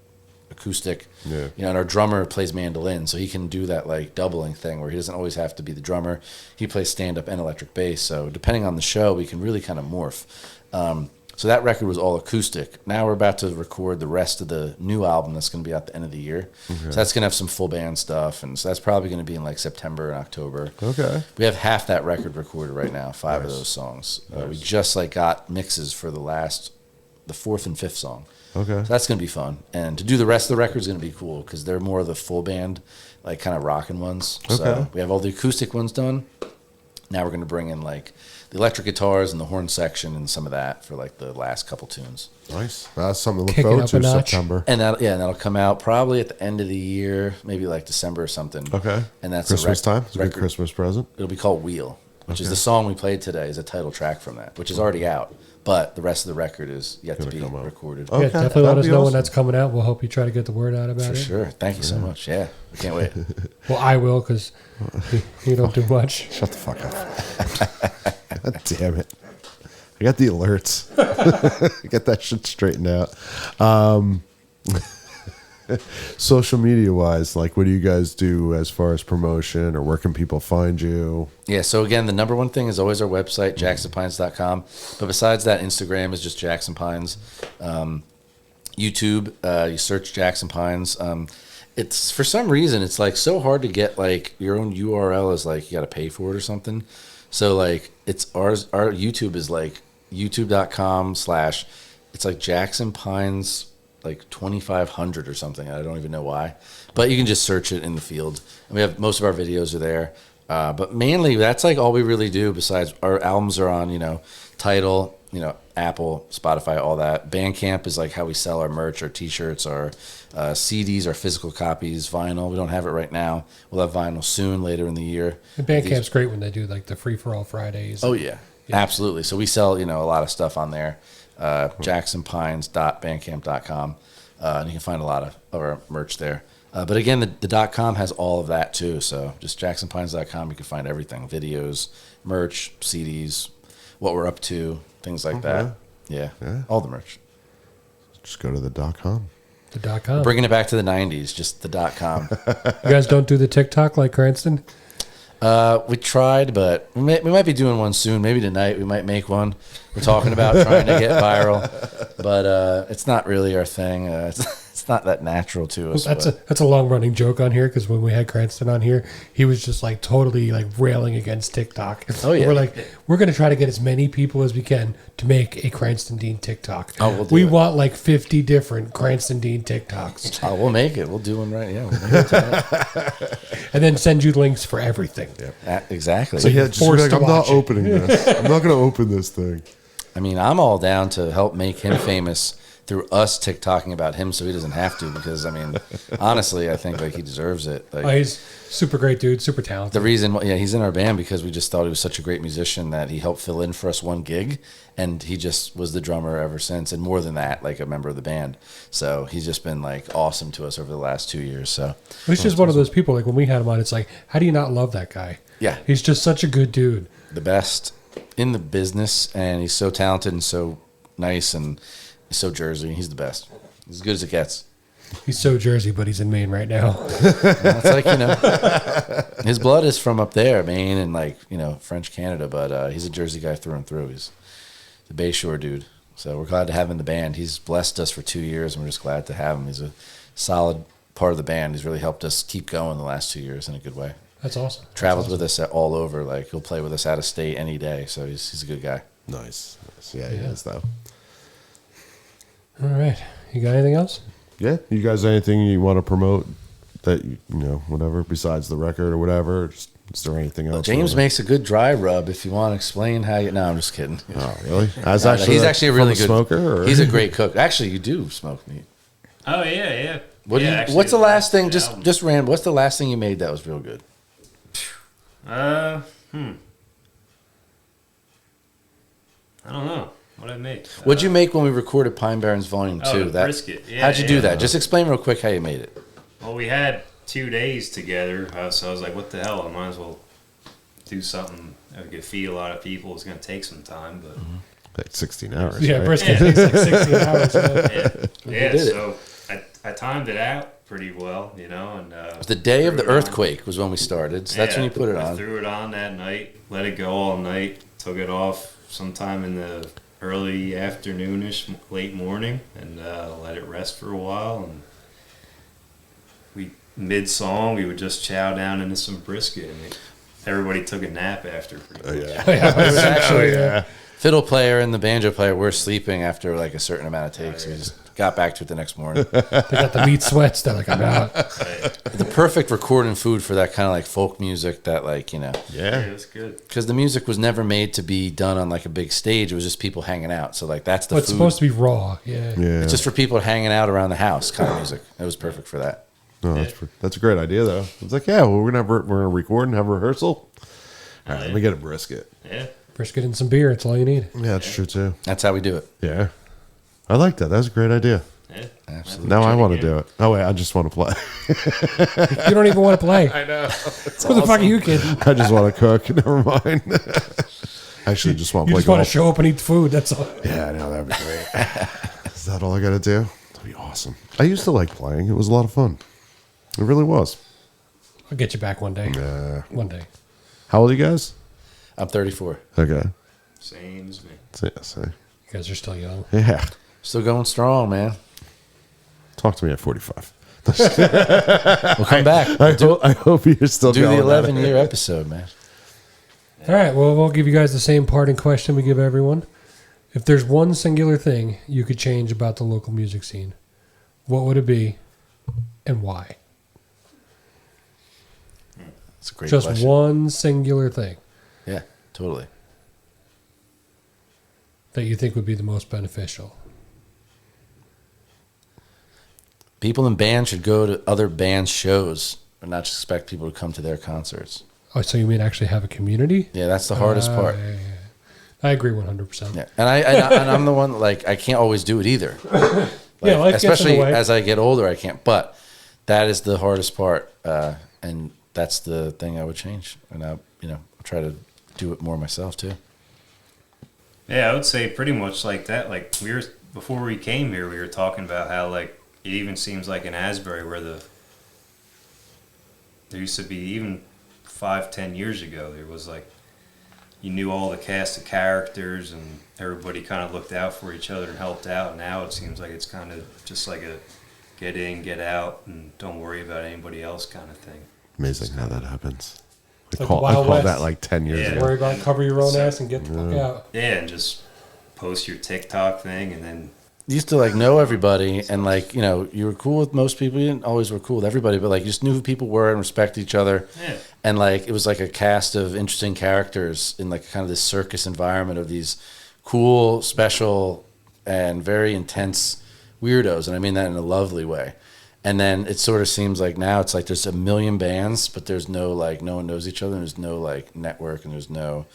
acoustic. Yeah. And our drummer plays mandolin, so he can do that like doubling thing where he doesn't always have to be the drummer. He plays stand up and electric bass. So depending on the show, we can really kind of morph. So that record was all acoustic. Now we're about to record the rest of the new album that's going to be out the end of the year. So that's going to have some full band stuff, and so that's probably going to be in like September and October. Okay. We have half that record recorded right now, 5 of those songs. We just like got mixes for the 4th and 5th song. Okay. So that's going to be fun. And to do the rest of the record is going to be cool because they're more of the full band, like kind of rocking ones. Okay. So we have all the acoustic ones done. Now we're going to bring in like the electric guitars and the horn section and some of that for like the last couple tunes. Nice. That's something to look Kick it forward up to a notch. September. And that'll come out probably at the end of the year, maybe like December or something. Okay. And that's Christmas a time. It's a good record. Christmas present. It'll be called Wheel, which is the song we played today. Is a title track from that, which is already out, but the rest of the record is yet to Gonna be come out. recorded. Okay. Yeah, definitely let That'd us be know when awesome. that's coming out. We'll help you try to get the word out about For it. sure. Thank you so much. Yeah, I can't wait. Well, I will because you don't do much. Shut the fuck up. God damn it. I got the alerts. Get that shit straightened out. Social media wise, like what do you guys do as far as promotion or where can people find you? Yeah, so again, the number one thing is always our website, jacksonpines.com. But besides that, Instagram is just Jackson Pines. YouTube, you search Jackson Pines. It's for some reason it's like so hard to get like your own URL is like you got to pay for it or something. So like it's our YouTube is like youtube.com/ it's like Jackson Pines like 2500 or something. I don't even know why, but you can just search it in the field. And we have most of our videos are there. But mainly that's like all we really do besides our albums are on, Tidal, Apple, Spotify, all that. Bandcamp is like how we sell our merch, our T-shirts, our CDs, our physical copies, vinyl. We don't have it right now. We'll have vinyl soon, later in the year. And Bandcamp's great when they do like the free for all Fridays. Oh yeah, absolutely. So we sell a lot of stuff on there. JacksonPines.bandcamp.com, and you can find a lot of our merch there. But again, the .com has all of that too. So just JacksonPines.com, you can find everything: videos, merch, CDs, what we're up to, things like that. Yeah, all the merch. Just go to the .com. The .com. Bringing it back to the 90s, just the .com. You guys don't do the TikTok like Cranston? We tried, but we might be doing one soon. Maybe tonight we might make one. We're talking about trying to get viral, but it's not really our thing. It's not that natural to us. That's a long running joke on here because when we had Cranston on here, he was just like totally like railing against TikTok. Oh yeah, we're like we're gonna try to get as many people as we can to make a Cranston Dean TikTok. Oh, we want like 50 different Cranston Dean TikToks. Oh, we'll make it. We'll do one right. Yeah, we'll make it tonight. And then send you links for everything. Exactly. So yeah, just be forced like, to I'm not watch it." opening this. I'm not going to open this thing. I mean, I'm all down to help make him famous through us TikToking about him, so he doesn't have to. Because I mean, honestly, I think like he deserves it. Like, Oh, he's super great dude, super talented. the reason, he's in our band because we just thought he was such a great musician that he helped fill in for us one gig, and he just was the drummer ever since, and more than that, like a member of the band. So he's just been like awesome to us over the last 2 years. So He's just one of those people. Like when we had him on, it's like, how do you not love that guy? Yeah. he's just such a good dude. the best in the business, and he's so talented and so nice, and he's so Jersey. He's the best, as good as it gets. He's so Jersey, but he's in Maine right now. It's like, his blood is from up there, Maine, and like, French Canada, but he's a Jersey guy through and through. He's the Bayshore dude. So we're glad to have him in the band. He's blessed us for 2 years, and we're just glad to have him. He's a solid part of the band. He's really helped us keep going the last 2 years in a good way. That's awesome. Travels with us all over. Like, he'll play with us out of state any day. So he's a good guy. Nice. Yeah, he is, though. All right. You got anything else? Yeah. You guys, anything you want to promote that, whatever, besides the record or whatever? Just, is there anything else? James makes a good dry rub. If you want to explain how you... No, I'm just kidding. Oh, really? He's He's actually a really good smoker. Or? He's a great cook. Actually, you do smoke meat. Oh yeah. What's the last thing? Just random. What's the last thing you made that was real good? I don't know what I made. What'd you make when we recorded Pine Barrens Volume 2? The brisket. Yeah, how'd you do yeah. that? Just explain real quick how you made it. Well, we had 2 days together, so I was like, what the hell? I might as well do something that could feed a lot of people. It's going to take some time, but... Like 16 hours. Yeah, right? brisket takes like 16 hours. Yeah, did it. so I timed it out pretty well, and... The day of the threw it on. earthquake was when we started, so that's when you put it I on. threw it on that night, let it go all night, took it off sometime in the early afternoonish, late morning, and let it rest for a while. And mid-song, we would just chow down into some brisket, and everybody took a nap after. Pretty much. Actually, fiddle player and the banjo player were sleeping after like a certain amount of takes. We just got back to it the next morning. They got the meat sweats. They're like, I'm out. The perfect recording food for that kind of like folk music that like, Yeah, Yeah. it was good. because the music was never made to be done on like a big stage. It was just people hanging out. So like that's the Well, it's food. supposed to be raw. Yeah. Yeah. It's just for people hanging out around the house kind of music. It was perfect for that. No, that's a great idea, though. It's like, yeah, well, we're gonna record and have a rehearsal. All right, let me get a brisket. Yeah. Brisket and some beer. That's all you need. Yeah, that's true too. That's how we do it. Yeah, I like that. That's a great idea. Yeah. Absolutely. Now I want to do it. Oh wait, I just want to play. You don't even want to play. I know. Who the fuck are you kidding? I just want to cook. Never mind. Actually, just want to You play just want to golf. show up and eat food. That's all. Yeah, I know that'd be great. Is that all I got to do? That'd be awesome. I used to like playing. It was a lot of fun. It really was. I'll get you back one day. One day. How old are you guys? I'm 34. Okay. Same as me. So, You guys are still young. yeah. Still going strong, man. Talk to me at 45. We'll come back. I hope you're still Do the going at it. 11-year episode, man. All right. Well, we'll give you guys the same parting question we give everyone. If there's one singular thing you could change about the local music scene, what would it be and why? It's a great Just question. one singular thing. Yeah, totally. that you think would be the most beneficial? People in bands should go to other bands' shows and not just expect people to come to their concerts. Oh, so you mean actually have a community? Yeah, that's the hardest part. Yeah. I agree 100%. Yeah, and I'm the one, like, I can't always do it either. Like, Yeah, life gets in the especially way. as I get older, I can't. But that is the hardest part, and that's the thing I would change. And I try to do it more myself too. Yeah, I would say pretty much like that. Like before we came here, we were talking about how like it even seems like in Asbury where there used to be even 5-10 years ago, there was like you knew all the cast of characters and everybody kind of looked out for each other and helped out. Now it seems like it's kind of just like a get in, get out, and don't worry about anybody else kind of thing. Amazing how that happens. I Like call Wild West. that like 10 years Yeah. ago. Worry about cover your own ass and get the fuck out. Yeah, and just post your TikTok thing and then You used to like know everybody, and like you were cool with most people. You didn't always were cool with everybody, but like you just knew who people were and respected each other. yeah. And like it was like a cast of interesting characters in like kind of this circus environment of these cool, special, and very intense weirdos, and I mean that in a lovely way. And then it sort of seems like now it's like there's a million bands, but there's no like no one knows each other. And there's no like network, and there's no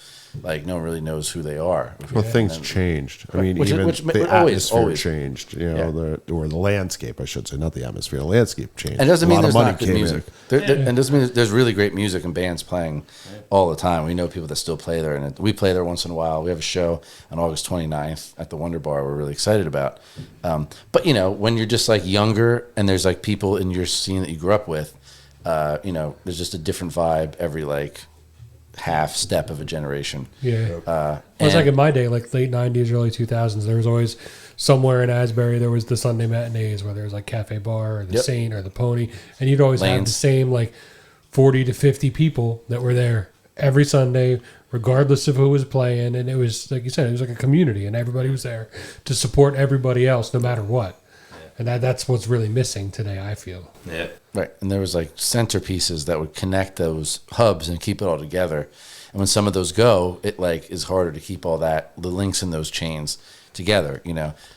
like no one really knows who they are. Well, things changed. I mean, Which- even which- the always- atmosphere always. changed. Yeah. Or the landscape, I should say, not the atmosphere. The landscape changed. And it doesn't A mean lot there's of money not good came music. in. And it doesn't mean there's really great music and bands playing all the time. We know people that still play there, and we play there once in a while. We have a show on August 29th at the Wonder Bar we're really excited about. But, when you're just like younger and there's like people in your scene that you grew up with, there's just a different vibe every like half step of a generation. Yeah. It was and- like in my day, like late 90s, early 2000s, there was always somewhere in Asbury, there was the Sunday matinees where there was like Cafe Bar or the Yep. Saint or the Pony. And you'd always have the Lanes. same like 40 to 50 people that were there every Sunday, regardless of who was playing. And it was, like you said, it was like a community and everybody was there to support everybody else no matter what. And that's what's really missing today, I feel. Yeah. Right. And there was like centerpieces that would connect those hubs and keep it all together. And when some of those go, it like is harder to keep all that, the links in those chains together,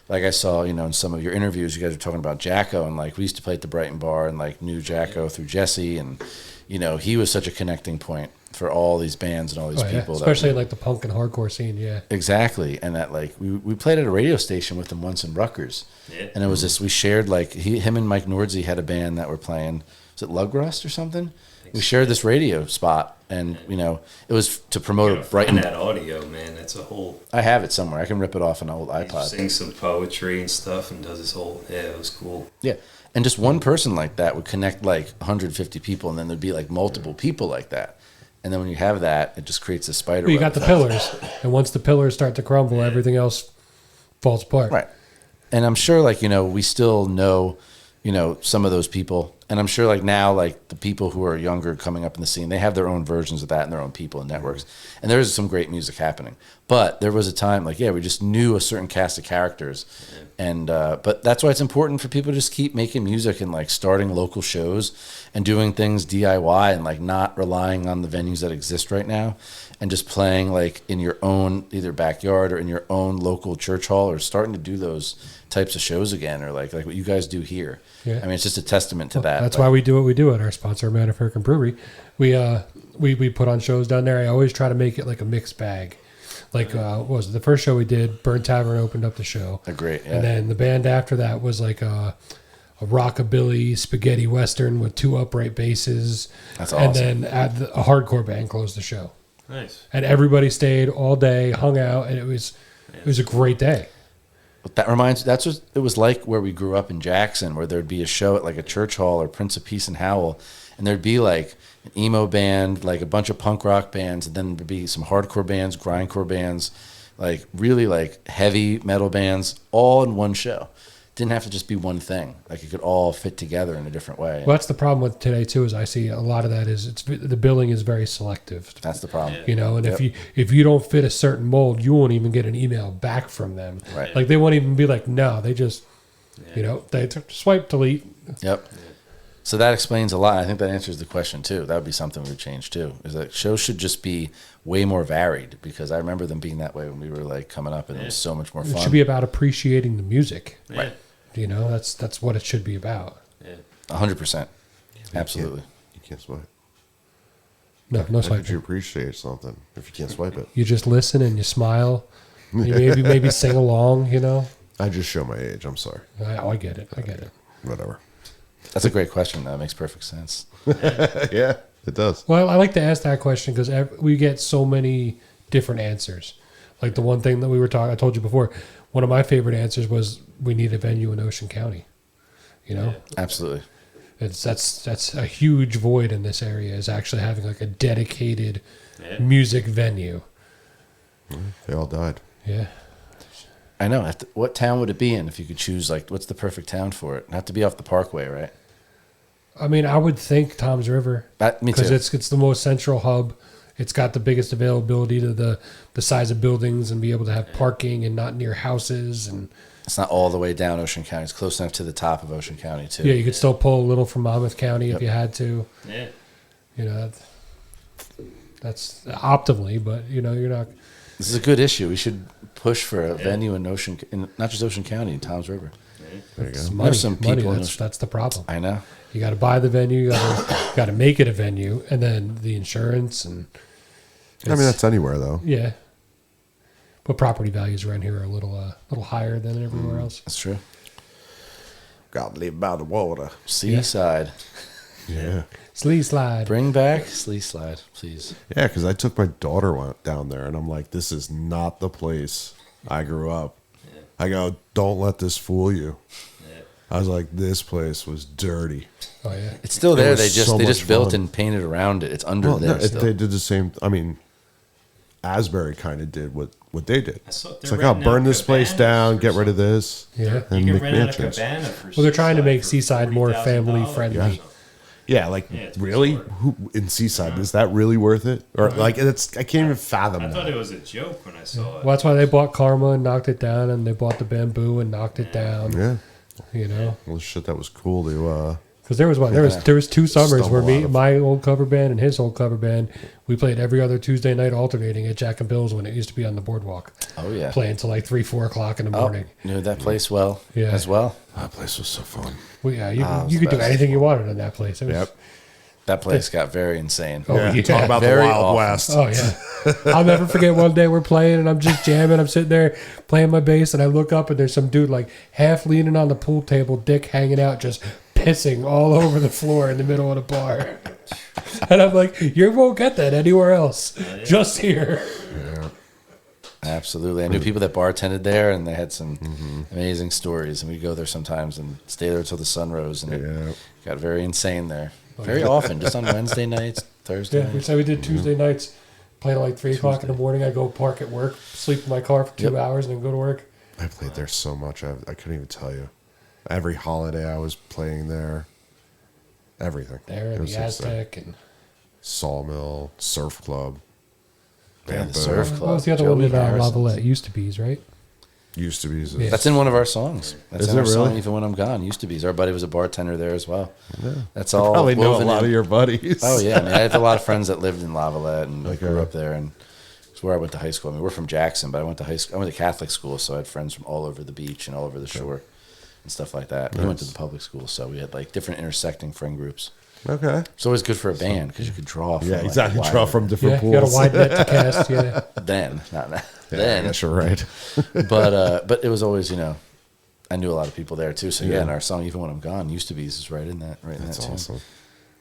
Like I saw, in some of your interviews, you guys were talking about Jacko, and like we used to play at the Brighton Bar and like knew Jacko through Jesse, and he was such a connecting point for all these bands and all these Oh, yeah. people. Especially in like the punk and hardcore scene, yeah. Exactly. And that like we played at a radio station with him once in Rutgers. Yeah. And it was this, we shared like him and Mike Nordsey had a band that were playing, was it Lug Rust or something? We shared this radio spot, and it was to promote a Find Brighton. that audio, man. That's a whole. I have it somewhere. I can rip it off an old He iPod. sings some poetry and stuff and does this whole. Yeah, it was cool. Yeah. And just one person like that would connect like 150 people, and then there'd be like multiple people like that. And then when you have that, it just creates a spider But you web got the effect. pillars. And once the pillars start to crumble, everything else falls apart. Right. And I'm sure like, we still know, some of those people. And I'm sure like now, like the people who are younger coming up in the scene, they have their own versions of that and their own people and networks. And there is some great music happening. But there was a time like, we just knew a certain cast of characters. And, but that's why it's important for people to just keep making music and like starting local shows and doing things DIY and like not relying on the venues that exist right now and just playing like in your own either backyard or in your own local church hall, or starting to do those types of shows again, or like what you guys do here. Yeah. I mean, it's just a testament to that. That's but- why we do what we do at our sponsor, Man African Brewery. We put on shows down there. I always try to make it like a mixed bag. Like, what was it? The first show we did, Burnt Tavern opened up the show. They're great. Yeah. And then the band after that was like a rockabilly spaghetti western with 2 upright basses. That's And awesome. then a hardcore band closed the show. Nice. And everybody stayed all day, hung out, and it was a great day. But that reminds, that's what it was like where we grew up in Jackson, where there'd be a show at like a church hall or Prince of Peace and Howell, and there'd be like an emo band, like a bunch of punk rock bands, and then there'd be some hardcore bands, grindcore bands, like really like heavy metal bands, all in one show. Didn't have to just be one thing. Like it could all fit together in a different way. Well, that's the problem with today too. Is I see a lot of that is the billing is very selective. That's the problem. And Yep. if you don't fit a certain mold, you won't even get an email back from them. Right. Like they won't even be like, no. They just, they swipe delete. Yep. So that explains a lot. I think that answers the question too. That would be something we would change too. Is that shows should just be way more varied, because I remember them being that way when we were like coming up, and it was so much more fun. It should be about appreciating the music. Yeah. You know, that's what it should be about. Yeah. 100%. Absolutely. You can't swipe. No How could you swiping. appreciate something if you can't swipe it? You just listen and you smile. You maybe sing along. You know. I just show my age. I'm sorry. I get it. I get it. Whatever. That's a great question. That makes perfect sense. Yeah, it does. Well, I like to ask that question because we get so many different answers. Like the one thing that we were talking, I told you before, one of my favorite answers was we need a venue in Ocean County. You know, Absolutely. that's a huge void in this area, is actually having like a dedicated Yeah. music venue. They all died. Yeah. I know. What town would it be in if you could choose? Like, what's the perfect town for it? Not to be off the Parkway, right? I mean, I would think Tom's River. Me Because too. it's the most central hub. It's got the biggest availability to the size of buildings and be able to have parking and not near houses. And It's not all the way down Ocean County. It's close enough to the top of Ocean County too. yeah, you could still pull a little from Monmouth County if you had to. Yeah. You know, that's optimally, but you know, you're not. This is a good issue. We should push for a venue in not just Ocean County, in Tom's River. There you go. It's money. some people in That's the problem. I know. You got to buy the venue. You got to make it a venue, and then the insurance and. I mean, that's anywhere though. Yeah. But property values around here are a little higher than everywhere else. That's true. Got to live by the water. Seaside. Yeah. Slee slide. Bring back Slee Slide, please. Yeah, because I took my daughter down there, and I'm like, this is not the place I grew up. Yeah. I go, don't let this fool you. Yeah. I was like, this place was dirty. Oh yeah. It's still there. was They just so they just much built fun. and painted around it. It's under Well, there no, still. they did the same. I mean, Asbury kind of did what they did. I saw- It's they're like, oh, renting burn out this place cabanas down, or get rid of this. Yeah. You And can make rent out a mansions. cabana for. Well, they're trying to make Seaside Seaside more $40,000 family or friendly. something. Yeah, like Yeah, it's really, bizarre. who in Seaside is that really worth it? Or like it's I can't even fathom I thought that. it was a joke when I saw it. Well, that's why they bought Karma and knocked it down, and they bought the Bamboo and knocked it down. Yeah, You know, well, shit, that was cool to. because there was 2 summers where Stumble out of. my old cover band and his old cover band, we played every other Tuesday night alternating at Jack and Bill's when it used to be on the boardwalk, Oh yeah. playing till like 3-4 o'clock in the Oh, morning. knew that place well Yeah. as well. That place was so fun. Well, yeah, it was you the could do best. anything you wanted in that place. It was, Yep. That place got very insane. Oh, yeah. Talk about the Very Wild often. West. Oh yeah, I'll never forget one day we're playing and I'm just jamming. I'm sitting there playing my bass and I look up and there's some dude like half leaning on the pool table, dick hanging out, just pissing all over the floor in the middle of the bar. And I'm like, you won't get that anywhere else, just here. Absolutely. I knew people that bartended there, and they had some amazing stories. And we'd go there sometimes and stay there till the sun rose, and Yeah. it got very insane there. Very often, just on Wednesday nights, Thursday Yeah, we nights. said we did Tuesday nights, playing at like 3 o'clock in the morning. I go park at work, sleep in my car for 2 Yep. hours, and then go to work. I played there so much. I couldn't even tell you. Every holiday I was playing there. Everything. There It in was the just, Aztec and Sawmill, Surf Club. Yeah, the Bamboo. Surf what Club. was the other Joey one in Harrison's. Lavalette? Used to be's, right? Used to be. Yeah. That's in one of our songs. That's Is in it our song, really? Even When I'm Gone. Used to be. Our buddy was a bartender there as well. That's all. Probably know a woven lot in. of your buddies. Oh yeah, I mean, I have a lot of friends that lived in Lavalette and Okay. grew up there, and it's where I went to high school. I mean, we're from Jackson, but I went to high school. I went to Catholic school, so I had friends from all over the beach and all over the shore and stuff like that. We went to Nice. the public school, so we had like different intersecting friend groups. Okay. It's always good for a band because you could draw. From, Yeah, like, exactly. wide- Draw from different Yeah, you pools. got a wide net to cast. Yeah, Then, not now. Yeah, Then, I guess you're right. but it was always, I knew a lot of people there too. So yeah, Yeah. and our song "Even When I'm Gone" used to be is right in that That's tune. awesome.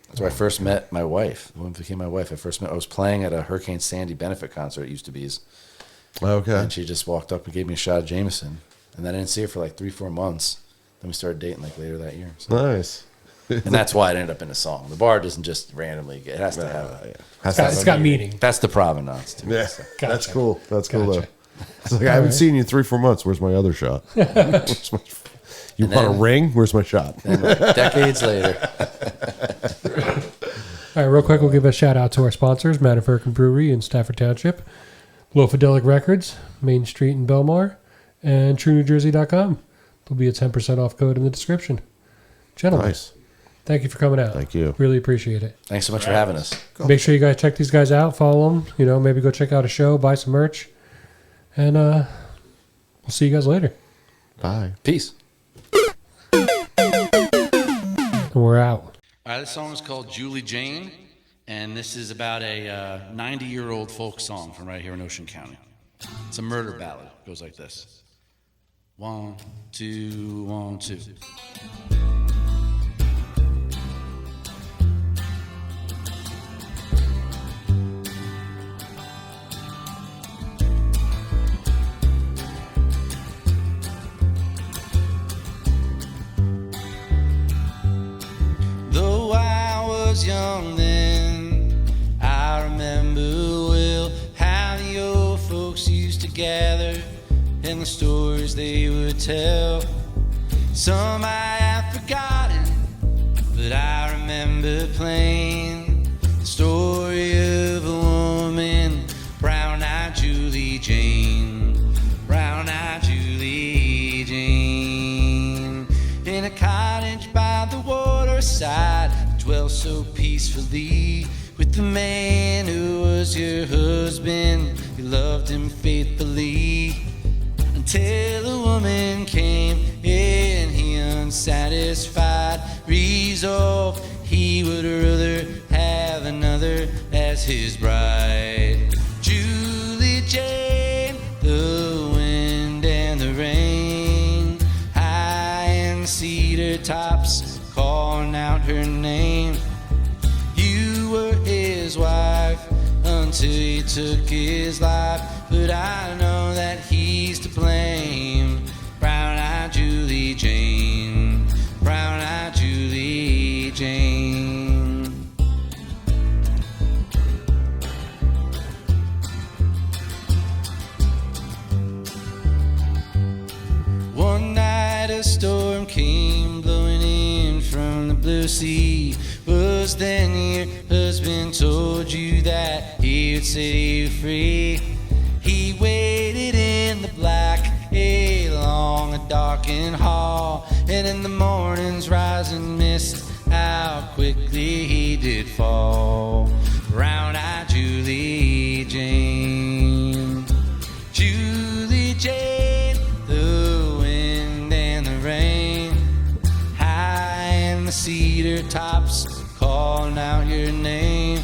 That's where I first met my wife. The woman who became my wife. I was playing at a Hurricane Sandy benefit concert at Used to Be's, Okay. and she just walked up and gave me a shot of Jameson, and then I didn't see her for like 3-4 months. Then we started dating like later that year, so. Nice. And that's why it ended up in a song. The bar doesn't just randomly get; it has to have. it's got meaning. That's the provenance. To Yeah, it. that's Gotcha. cool. That's cool Gotcha. though. It's like I haven't seen you in 3-4 months. Where's my other shot? Where's my, you And want a then- ring? Where's my shot? And like decades later, All right, real quick, we'll give a shout out to our sponsors, Mount American Brewery in Stafford Township, Lofadelic Records, Main Street in Belmar, and TrueNewJersey.com. There'll be a 10% off code in the description. Gentlemen, Nice. Thank you for coming out. Thank you. Really appreciate it. Thanks so much for having us. Make sure you guys check these guys out. Follow them. You know, maybe go check out a show, buy some merch, and we'll see you guys later. Bye. Peace. And we're out. All right, this song is called Julie Jane, and this is about a 90-year-old folk song from right here in Ocean County. It's a murder ballad. It goes like this. 1, 2, 1, 2. Though I was young then, I remember well how the old folks used to gather and the stories they would tell. Some I have forgotten, but I remember plain the story of a woman, brown-eyed Julie Jane, brown-eyed Julie Jane. In a cottage by the waterside, dwell so peacefully with the man who was your husband. You loved him faithfully until a woman came and he unsatisfied resolved he would rather have another as his bride. Julie Jane, the wind and the rain, high in the cedar tops, calling out her name. You were his wife until he took his life, but I know that he's to blame. Brown-eyed Julie Jane, brown-eyed Julie Jane. One night a storm came blowing in from the blue sea. Was then your husband told you that he would set you free? He waited in the black along a darkened hall, and in the morning's rising mist, how quickly he did fall. Brown-eyed Julie Jane, Julie Jane, the wind and the rain, high in the cedar tops, calling out your name.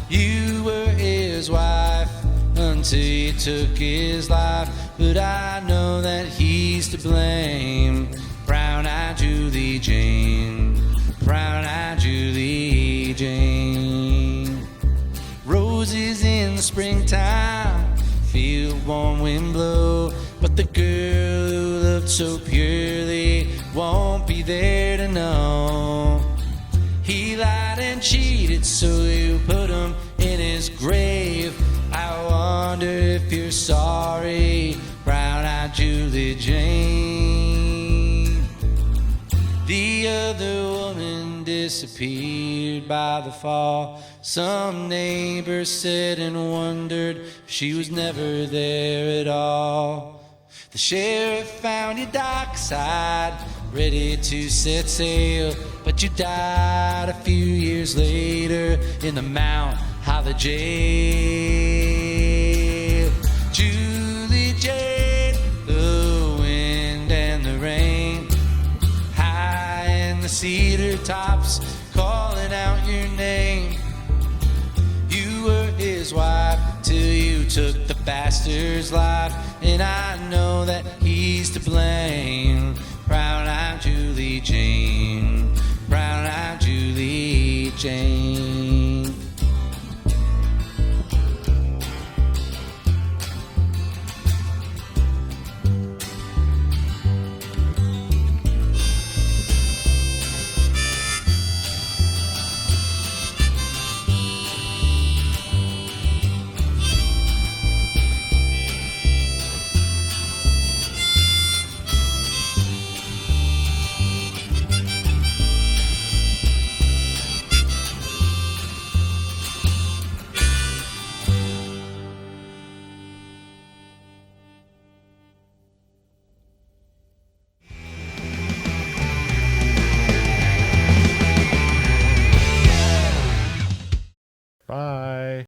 You were his wife until he took his life, but I know that he's to blame. Brown-eyed Julie Jane, brown-eyed Julie Jane. Roses in the springtime, feel warm wind blow, but the girl who loved so purely won't be there to know. He lied and cheated, so you put him in his grave. I wonder if you're sorry, brown-eyed Julie Jane. The other woman disappeared by the fall. Some neighbors said and wondered if she was never there at all. The sheriff found you dockside, ready to set sail, but you died a few years later in the Mount Holly jail. Julie Jane, the wind and the rain, high in the cedar tops, calling out your name. You were his wife till you took the bastard's life, and I know that he's to blame. Brown-eyed Julie Jane, brown-eyed Julie Jane.